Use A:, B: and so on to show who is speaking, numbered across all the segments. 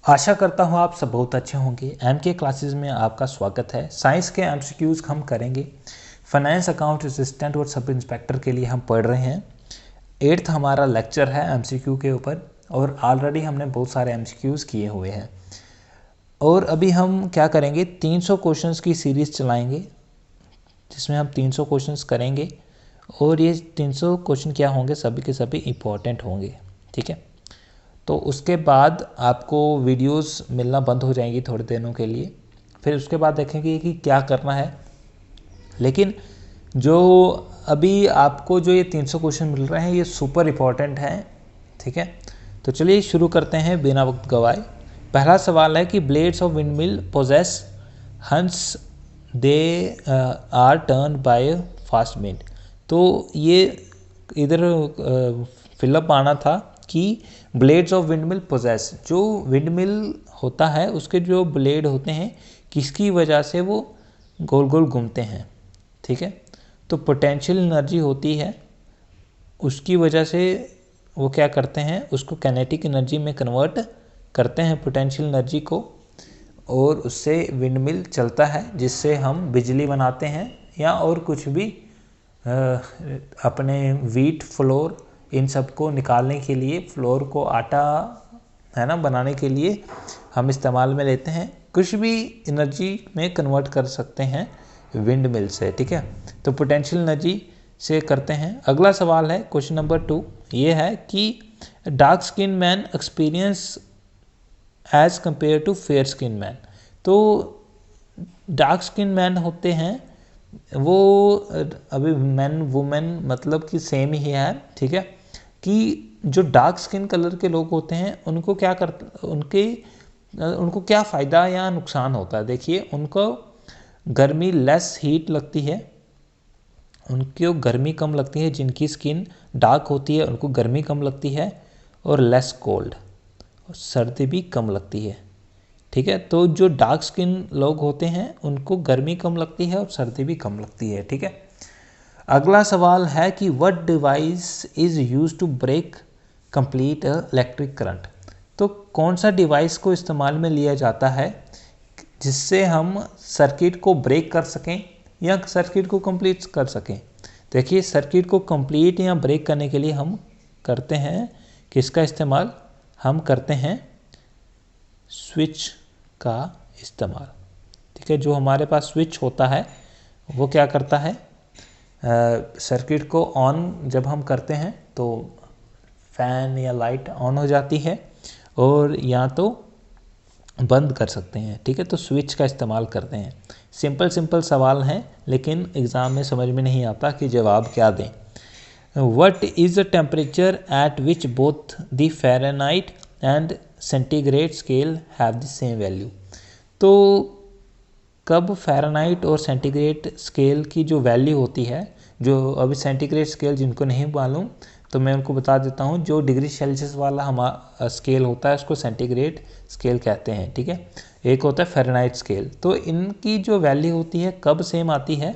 A: आशा करता हूँ आप सब बहुत अच्छे होंगे। एमके क्लासेस में आपका स्वागत है। साइंस के एमसीक्यूज़ हम करेंगे। फाइनेंस अकाउंट असिस्टेंट और सब इंस्पेक्टर के लिए हम पढ़ रहे हैं। 8th हमारा लेक्चर है एमसीक्यू के ऊपर और ऑलरेडी हमने बहुत सारे एमसीक्यूज़ किए हुए हैं। और अभी हम क्या करेंगे, 300 क्वेश्चंस की सीरीज़ चलाएंगे जिसमें हम 300 क्वेश्चंस करेंगे और ये 300 क्वेश्चन क्या होंगे, सभी के सभी इम्पोर्टेंट होंगे। ठीक है, तो उसके बाद आपको वीडियोस मिलना बंद हो जाएंगी थोड़े दिनों के लिए, फिर उसके बाद देखेंगे कि क्या करना है। लेकिन जो अभी आपको जो ये 300 क्वेश्चन मिल रहे हैं ये सुपर इम्पोर्टेंट हैं। ठीक है, तो चलिए शुरू करते हैं बिना वक्त गवाए। पहला सवाल है कि blades of wind mill possess hence they are turn by fast wind. तो ये इधर फिलअप आना था कि blades of wind mill possess, जो विंड मिल होता है उसके जो ब्लेड होते हैं किसकी वजह से वो गोल गोल घूमते हैं। ठीक है, तो पोटेंशियल एनर्जी होती है, उसकी वजह से वो क्या करते हैं, उसको काइनेटिक एनर्जी में कन्वर्ट करते हैं पोटेंशियल एनर्जी को, और उससे विंड मिल चलता है जिससे हम बिजली बनाते हैं या और कुछ भी अपने व्हीट फ्लोर इन सब को निकालने के लिए, फ्लोर को आटा है ना बनाने के लिए हम इस्तेमाल में लेते हैं। कुछ भी एनर्जी में कन्वर्ट कर सकते हैं विंड मिल से। ठीक है, तो पोटेंशियल एनर्जी से करते हैं। अगला सवाल है क्वेश्चन नंबर 2, ये है कि dark skin man experience as compare to fair skin man. तो डार्क स्किन मैन होते हैं वो, अभी मैन वुमेन मतलब कि सेम ही है। ठीक है, कि जो डार्क स्किन कलर के लोग होते हैं उनको क्या उनको क्या फ़ायदा या नुकसान होता है। देखिए, उनको गर्मी लेस हीट लगती है, उनको गर्मी कम लगती है। जिनकी स्किन डार्क होती है उनको गर्मी कम लगती है और लेस कोल्ड, और सर्दी भी कम लगती है। ठीक है, तो जो डार्क स्किन लोग होते हैं उनको गर्मी कम लगती है और सर्दी भी कम लगती है। ठीक है, अगला सवाल है कि what device is use to break complete electric current. तो कौन सा डिवाइस को इस्तेमाल में लिया जाता है जिससे हम सर्किट को ब्रेक कर सकें या सर्किट को कंप्लीट कर सकें। देखिए, सर्किट को कंप्लीट या ब्रेक करने के लिए हम करते हैं किसका इस्तेमाल, हम करते हैं स्विच का इस्तेमाल। ठीक है, जो हमारे पास स्विच होता है वो क्या करता है, सर्किट को ऑन जब हम करते हैं तो फैन या लाइट ऑन हो जाती है और या तो बंद कर सकते हैं। ठीक है, तो स्विच का इस्तेमाल करते हैं। सिंपल सवाल हैं लेकिन एग्ज़ाम में समझ में नहीं आता कि जवाब क्या दें। What is the temperature at which both the Fahrenheit and centigrade scale have the same value. तो कब फ़ारेनहाइट और सेंटीग्रेड स्केल की जो वैल्यू होती है, जो अभी सेंटीग्रेड स्केल जिनको नहीं मालूम तो मैं उनको बता देता हूँ, जो डिग्री सेल्सियस वाला हमारा स्केल होता है उसको सेंटीग्रेड स्केल कहते हैं। ठीक है, एक होता है फ़ारेनहाइट स्केल। तो इनकी जो वैल्यू होती है कब सेम आती है,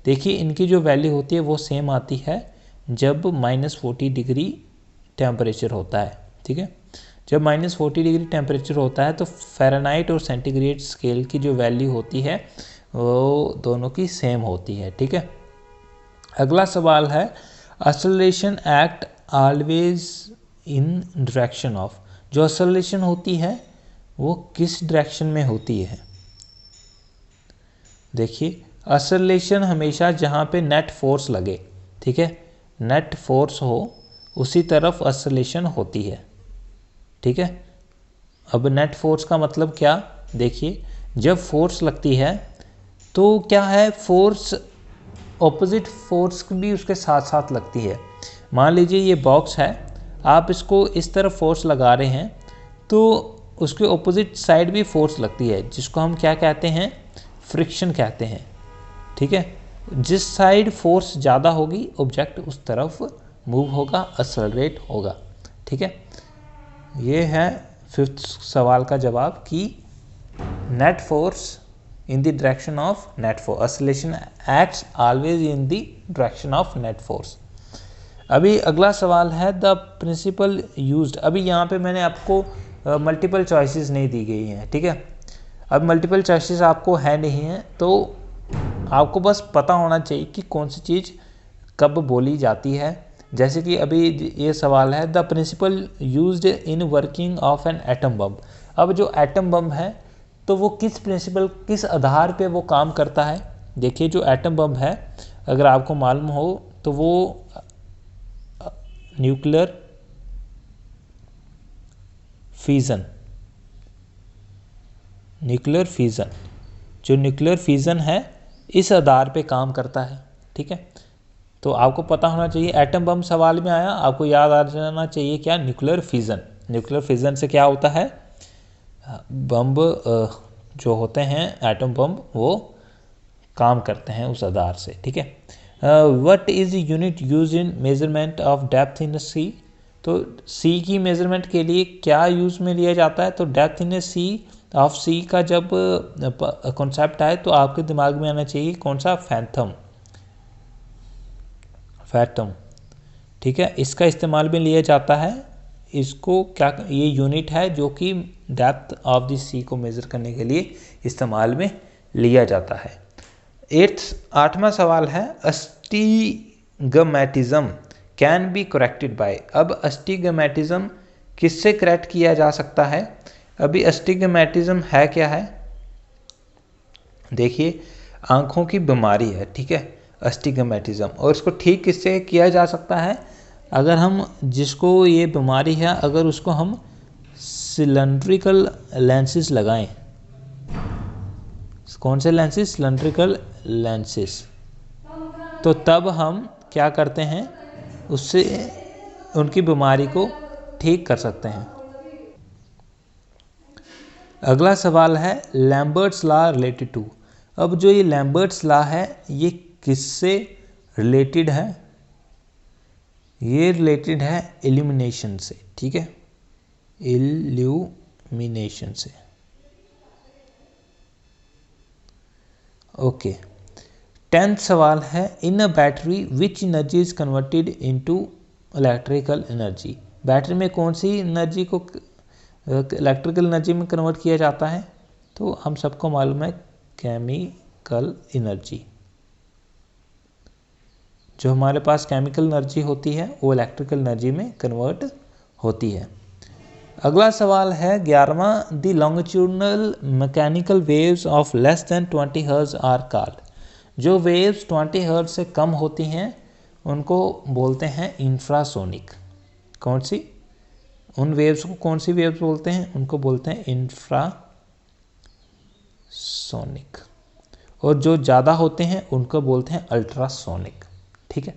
A: देखिए इनकी जो वैल्यू होती है वो सेम आती है जब -40 डिग्री टेम्परेचर होता है। ठीक है, जब -40 डिग्री टेम्परेचर होता है तो फ़ारेनहाइट और सेंटीग्रेड स्केल की जो वैल्यू होती है वो दोनों की सेम होती है। ठीक है, अगला सवाल है acceleration act always in direction of. जो एक्सेलरेशन होती है वो किस डायरेक्शन में होती है। देखिए, एक्सेलरेशन हमेशा जहाँ पे नेट फोर्स लगे, ठीक है, नेट फोर्स हो उसी तरफ एक्सेलरेशन होती है। ठीक है, अब नेट फोर्स का मतलब क्या, देखिए जब फोर्स लगती है तो क्या है, फोर्स ऑपोजिट फोर्स भी उसके साथ साथ लगती है। मान लीजिए ये बॉक्स है, आप इसको इस तरफ फोर्स लगा रहे हैं तो उसके ऑपोजिट साइड भी फोर्स लगती है जिसको हम क्या कहते हैं, फ्रिक्शन कहते हैं। ठीक है, जिस साइड फोर्स ज़्यादा होगी ऑब्जेक्ट उस तरफ मूव होगा, एक्सेलरेट होगा। ठीक है, ये है 5th सवाल का जवाब कि net force in the direction of net force, acceleration acts always in the direction of net force। अभी अगला सवाल है द प्रिंसिपल यूज्ड। अभी यहाँ पे मैंने आपको मल्टीपल चॉइसेस नहीं दी गई हैं, ठीक है। अब मल्टीपल चॉइसेस आपको है नहीं है, तो आपको बस पता होना चाहिए कि कौन सी चीज़ कब बोली जाती है। जैसे कि अभी ये सवाल है, the principle used in working of an atom bomb. अब जो एटम बम है तो वो किस प्रिंसिपल, किस आधार पे वो काम करता है। देखिए जो एटम बम है, अगर आपको मालूम हो तो वो न्यूक्लियर फिजन, न्यूक्लियर फिजन, जो न्यूक्लियर फिजन है इस आधार पे काम करता है, ठीक है। तो आपको पता होना चाहिए, एटम बम सवाल में आया, आपको याद आ जाना चाहिए क्या, न्यूक्लियर फिजन। न्यूक्लियर फिजन से क्या होता है, बम जो होते हैं एटम बम वो काम करते हैं उस आधार से, ठीक है। What is unit use in measurement of depth in sea. तो सी की मेजरमेंट के लिए क्या यूज़ में लिया जाता है, तो डेप्थ इन सी ऑफ सी का जब कॉन्सेप्ट आए तो आपके दिमाग में आना चाहिए कौन सा, फैथम, फैथम, ठीक है। इसका इस्तेमाल में लिया जाता है, इसको क्या, ये यूनिट है जो कि डेप्थ ऑफ द सी को मेज़र करने के लिए इस्तेमाल में लिया जाता है। 8वां सवाल है, अस्टिगमेटिज्म कैन बी करेक्टेड बाय। अब अस्टिगमेटिज्म किससे करेक्ट किया जा सकता है। अभी अस्टिगमेटिज्म है क्या है, देखिए आंखों की बीमारी है, ठीक है, अस्टिगमेटिज्म, और इसको ठीक किससे किया जा सकता है, अगर हम जिसको ये बीमारी है अगर उसको हम सिलेंड्रिकल लेंसेज लगाएं, कौन से लेंसेज, सिलेंड्रिकल लेंसेज, तो तब हम क्या करते हैं, उससे उनकी बीमारी को ठीक कर सकते हैं। अगला सवाल है, लैम्बर्ट्स लॉ रिलेटेड टू। अब जो ये लैम्बर्ट्स लॉ है ये किससे रिलेटेड है, ये रिलेटेड है इल्यूमिनेशन से, ठीक है, इल्यूमिनेशन से, ओके। 10th सवाल है, in a battery which energy is converted into electrical energy. Battery में कौन सी एनर्जी को इलेक्ट्रिकल एनर्जी में कन्वर्ट किया जाता है, तो हम सबको मालूम है केमिकल एनर्जी। जो हमारे पास केमिकल एनर्जी होती है वो इलेक्ट्रिकल एनर्जी में कन्वर्ट होती है। अगला सवाल है 11वां, the longitudinal mechanical waves of less than 20 hertz are called. जो वेव्स 20 हर्ट्ज से कम होती हैं उनको बोलते हैं इंफ्रासोनिक। कौन सी, उन वेव्स को कौन सी वेव्स बोलते हैं, उनको बोलते हैं इंफ्रासोनिक, और जो ज़्यादा होते हैं उनको बोलते हैं अल्ट्रासोनिक, ठीक है।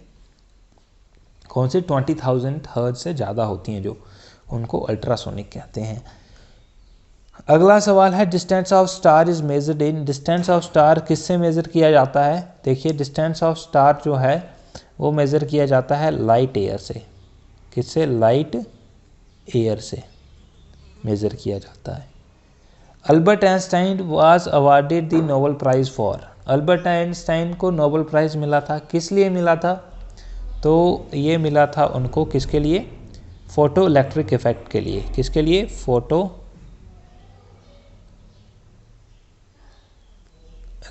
A: कौन सी, 20,000 हर्ट्ज से ज़्यादा होती हैं जो, उनको अल्ट्रासोनिक कहते हैं। अगला सवाल है, distance of star is measured in. Distance of star किससे मेज़र किया जाता है, देखिए डिस्टेंस ऑफ स्टार जो है वो मेज़र किया जाता है लाइट एयर से। किससे, लाइट एयर से मेज़र किया जाता है। Albert Einstein was awarded the Nobel prize for. Albert Einstein को नोबेल प्राइज़ मिला था, किस लिए मिला था, तो ये मिला था उनको किसके लिए, फोटो इलेक्ट्रिक इफेक्ट के लिए। किसके लिए, फोटो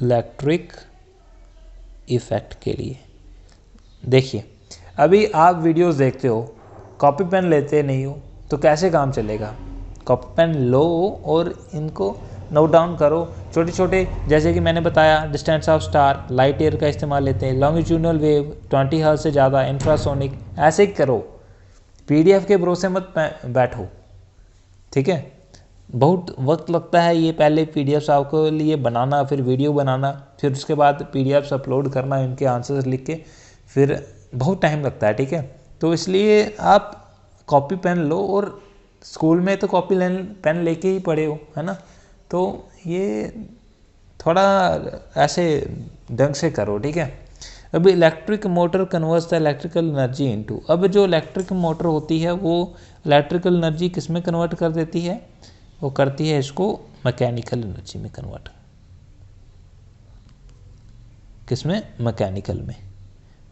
A: इलेक्ट्रिक इफेक्ट के लिए। देखिए अभी आप वीडियोस देखते हो, कॉपी पेन लेते नहीं हो तो कैसे काम चलेगा। कॉपी पेन लो और इनको नोट डाउन करो, छोटे छोटे, जैसे कि मैंने बताया distance of star, light year का इस्तेमाल लेते हैं, लॉन्गिट्यूडनल वेव 20 हर्ट्ज से ज़्यादा, इंफ्रासोनिक, ऐसे ही करो। पीडीएफ के भरोसे मत बैठो, ठीक है। बहुत वक्त लगता है ये पहले पीडीएफ्स आपको लिए बनाना, फिर वीडियो बनाना, फिर उसके बाद पीडीएफ्स अपलोड करना, इनके आंसर्स लिख के, फिर बहुत टाइम लगता है, ठीक है। तो इसलिए आप कॉपी पेन लो, और स्कूल में तो कॉपी पेन लेके ही पढ़े हो, है ना, तो ये थोड़ा ऐसे ढंग से करो, ठीक है। अब electric motor converts the electrical energy into. अब जो इलेक्ट्रिक मोटर होती है वो इलेक्ट्रिकल एनर्जी किस में कन्वर्ट कर देती है, वो करती है इसको मैकेनिकल एनर्जी में कन्वर्ट। किस में, मैकेनिकल में,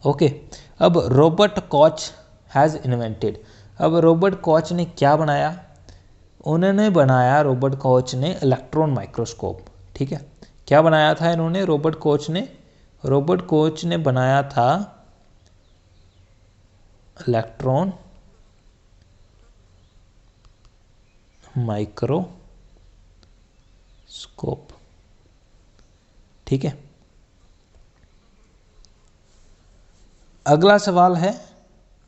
A: ओके। अब रॉबर्ट कॉच हैज़ इन्वेंटेड। अब रॉबर्ट कॉच ने क्या बनाया, उन्होंने बनाया, रॉबर्ट कोच ने, इलेक्ट्रॉन माइक्रोस्कोप। ठीक है, क्या बनाया था इन्होंने? रॉबर्ट कोच ने बनाया था इलेक्ट्रॉन माइक्रोस्कोप। ठीक है, अगला सवाल है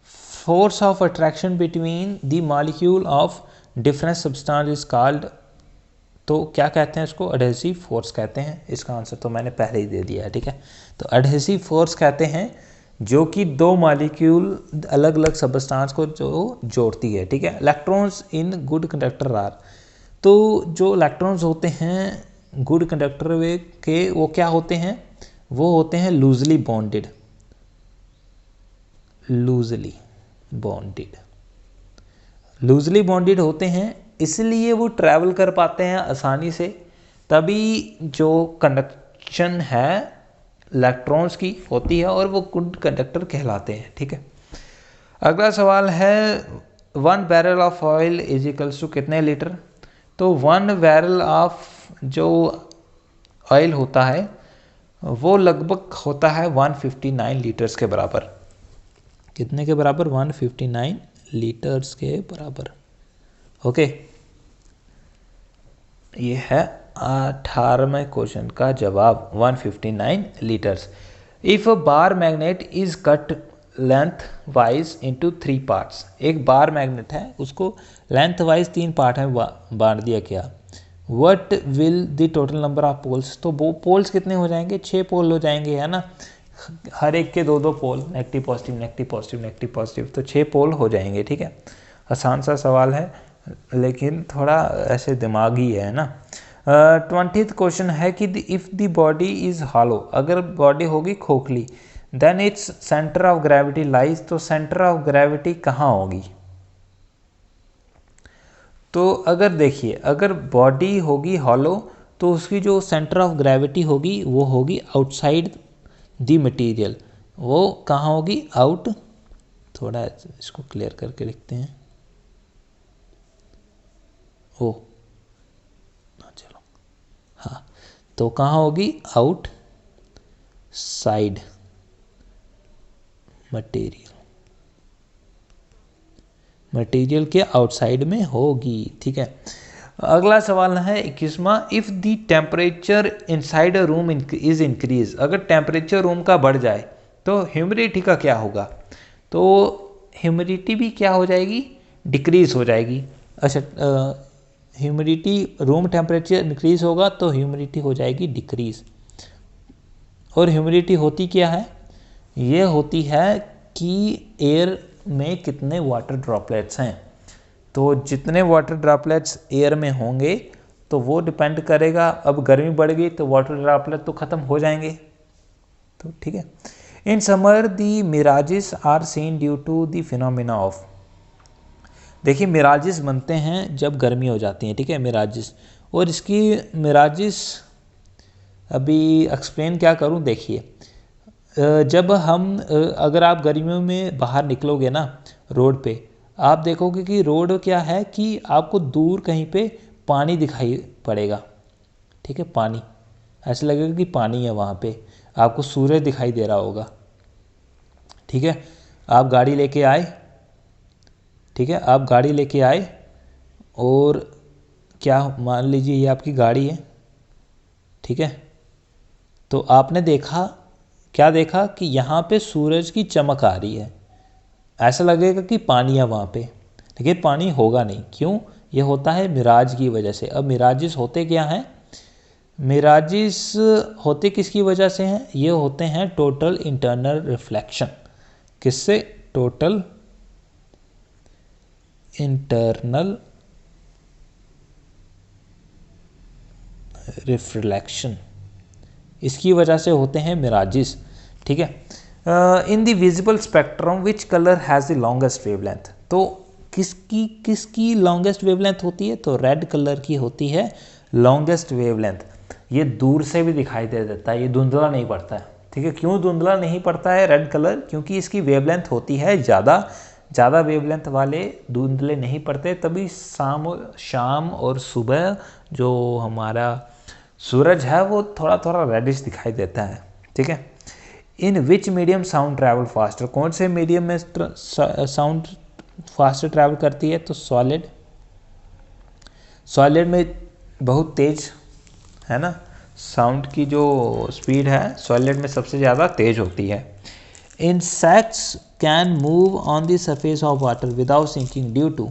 A: force of attraction between the molecule of different substance is called. तो क्या कहते हैं इसको? एडहेसिव फोर्स कहते हैं। इसका आंसर तो मैंने पहले ही दे दिया है। ठीक है, तो एडहेसिव फोर्स कहते हैं जो कि दो मॉलिक्यूल अलग अलग सब्सटेंस को जो जोड़ती है। ठीक है, electrons in good conductor are. तो जो इलेक्ट्रॉन्स होते हैं गुड कंडक्टर के, वो क्या होते हैं? वो होते हैं लूजली बॉन्डेड होते हैं, इसलिए वो ट्रैवल कर पाते हैं आसानी से। तभी जो कंडक्शन है इलेक्ट्रॉन्स की होती है और वो गुड कंडक्टर कहलाते हैं। ठीक है, अगला सवाल है 1 barrel of oil is equals to कितने लीटर? तो 1 बैरल ऑफ जो ऑयल होता है वो लगभग होता है 159 लीटर्स के बराबर। कितने के बराबर? 159 लीटर्स के बराबर। ओके, ये है 18वें क्वेश्चन का जवाब, 159 litres. If a bar magnet is cut length wise into 3 parts. एक बार मैग्नेट है, उसको लेंथ वाइज 3 पार्ट में बांट दिया गया। What will the total number of poles? तो वो पोल्स कितने हो जाएंगे? 6 पोल हो जाएंगे, है ना। हर एक के 2-2 pole, negative positive negative positive negative positive, तो 6 पोल हो जाएंगे। ठीक है, आसान सा सवाल है लेकिन थोड़ा ऐसे दिमागी है ना। 20th क्वेश्चन है कि if the body is hollow, अगर बॉडी होगी खोखली, then its centre of gravity lies. तो सेंटर ऑफ ग्रेविटी कहाँ होगी? तो अगर देखिए, अगर बॉडी होगी हॉलो तो उसकी जो सेंटर ऑफ ग्रेविटी होगी वो होगी आउटसाइड दी मटेरियल। वो कहाँ होगी? आउट। थोड़ा इसको क्लियर करके लिखते हैं। ओ चलो, हाँ, तो कहाँ होगी? आउट साइड मटेरियल के आउटसाइड में होगी। ठीक है, अगला सवाल है 21वां, if the temperature inside a room is increase. अगर टेम्परेचर रूम का बढ़ जाए तो ह्यूमिडिटी का क्या होगा? तो ह्यूमिडिटी भी क्या हो जाएगी? डिक्रीज हो जाएगी। अच्छा, ह्यूमिडिटी, रूम टेम्परेचर इंक्रीज होगा तो ह्यूमिडिटी हो जाएगी डिक्रीज। और ह्यूमिडिटी होती क्या है? ये होती है कि एयर में कितने वाटर ड्रॉपलेट्स हैं। तो जितने वाटर ड्रॉपलेट्स एयर में होंगे तो वो डिपेंड करेगा। अब गर्मी बढ़ गई तो वाटर ड्रॉपलेट तो ख़त्म हो जाएंगे। तो ठीक है, in summer the mirages are seen due to the phenomena of. देखिए, मिराजेस बनते हैं जब गर्मी हो जाती है। ठीक है, मिराजेस, और इसकी मिराजेस अभी एक्सप्लेन क्या करूं। देखिए, जब हम अगर आप गर्मियों में बाहर निकलोगे ना रोड पे, आप देखोगे कि रोड क्या है कि आपको दूर कहीं पे पानी दिखाई पड़ेगा। ठीक है, पानी, ऐसा लगेगा कि पानी है वहाँ पे, आपको सूरज दिखाई दे रहा होगा। ठीक है, आप गाड़ी लेके आए, ठीक है, आप गाड़ी लेके आए और क्या, मान लीजिए ये आपकी गाड़ी है। ठीक है, तो आपने देखा, क्या देखा कि यहाँ पे सूरज की चमक आ रही है, ऐसा लगेगा कि पानी है वहाँ पे, लेकिन पानी होगा नहीं। क्यों? ये होता है मिराज की वजह से। अब मिराजिस होते क्या हैं? मिराजिस होते किसकी वजह से हैं? ये होते हैं टोटल इंटरनल रिफ्लेक्शन। किससे? टोटल इंटरनल रिफ्लेक्शन, इसकी वजह से होते हैं मिराजिस। ठीक है, in the visible spectrum which colour has the longest wavelength. तो किसकी लॉन्गेस्ट वेवलेंथ होती है? तो रेड कलर की होती है लॉन्गेस्ट वेवलेंथ। ये दूर से भी दिखाई दे देता है, ये धुंधला नहीं पड़ता है। ठीक है, क्यों धुंधला नहीं पड़ता है रेड कलर? क्योंकि इसकी वेवलेंथ होती है ज़्यादा, ज़्यादा वेवलेंथ वाले धुंधले नहीं पड़ते, तभी शाम और सुबह जो हमारा सूरज है वो थोड़ा थोड़ा रेडिश दिखाई देता है। ठीक है। In which medium sound travel faster, कौन से मीडियम में साउंड फास्टर ट्रैवल करती है? तो सॉलिड। सॉलिड में बहुत तेज है ना, साउंड की जो स्पीड है सॉलिड में सबसे ज़्यादा तेज होती है। Insects can move on the surface of water without sinking due to,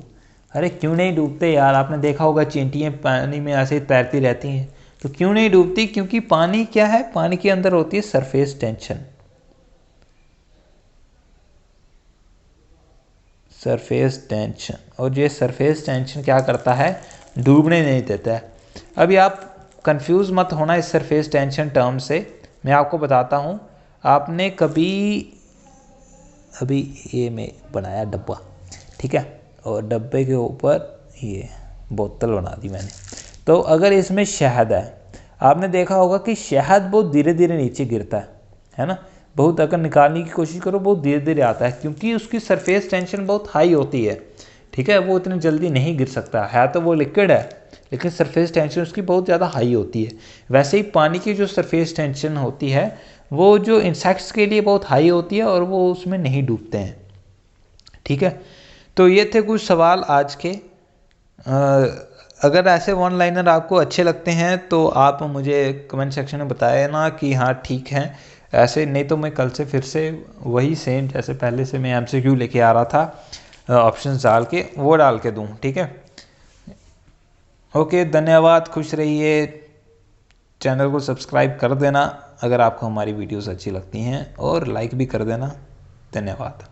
A: अरे क्यों नहीं डूबते यार? आपने देखा होगा चींटियाँ पानी में ऐसे ही तैरती रहती हैं, तो क्यों नहीं डूबती? क्योंकि पानी क्या है, पानी के अंदर होती है सरफेस टेंशन। सरफेस टेंशन, और ये सरफेस टेंशन क्या करता है? डूबने नहीं देता है। अभी आप कंफ्यूज मत होना इस सरफेस टेंशन टर्म से, मैं आपको बताता हूँ। आपने कभी अभी ये मैं बनाया डब्बा, ठीक है, और डब्बे के ऊपर ये बोतल बना दी मैंने। तो अगर इसमें शहद है, आपने देखा होगा कि शहद बहुत धीरे धीरे नीचे गिरता है ना, बहुत अगर निकालने की कोशिश करो बहुत धीरे धीरे आता है, क्योंकि उसकी सरफेस टेंशन बहुत हाई होती है। ठीक है, वो इतनी जल्दी नहीं गिर सकता है तो वो लिक्विड है, लेकिन सरफेस टेंशन उसकी बहुत ज़्यादा हाई होती है। वैसे ही पानी की जो सरफेस टेंशन होती है वो जो इंसेक्ट्स के लिए बहुत हाई होती है और वो उसमें नहीं डूबते हैं। ठीक है, तो ये थे कुछ सवाल आज के। अगर ऐसे वन लाइनर आपको अच्छे लगते हैं तो आप मुझे कमेंट सेक्शन में बताए ना कि हाँ ठीक है, ऐसे नहीं तो मैं कल से फिर से वही सेम जैसे पहले से मैं MCQ लेके आ रहा था ऑप्शंस डाल के वो डाल के दूँ। ठीक है, ओके, धन्यवाद, खुश रहिए। चैनल को सब्सक्राइब कर देना अगर आपको हमारी वीडियोस अच्छी लगती हैं, और लाइक भी कर देना। धन्यवाद।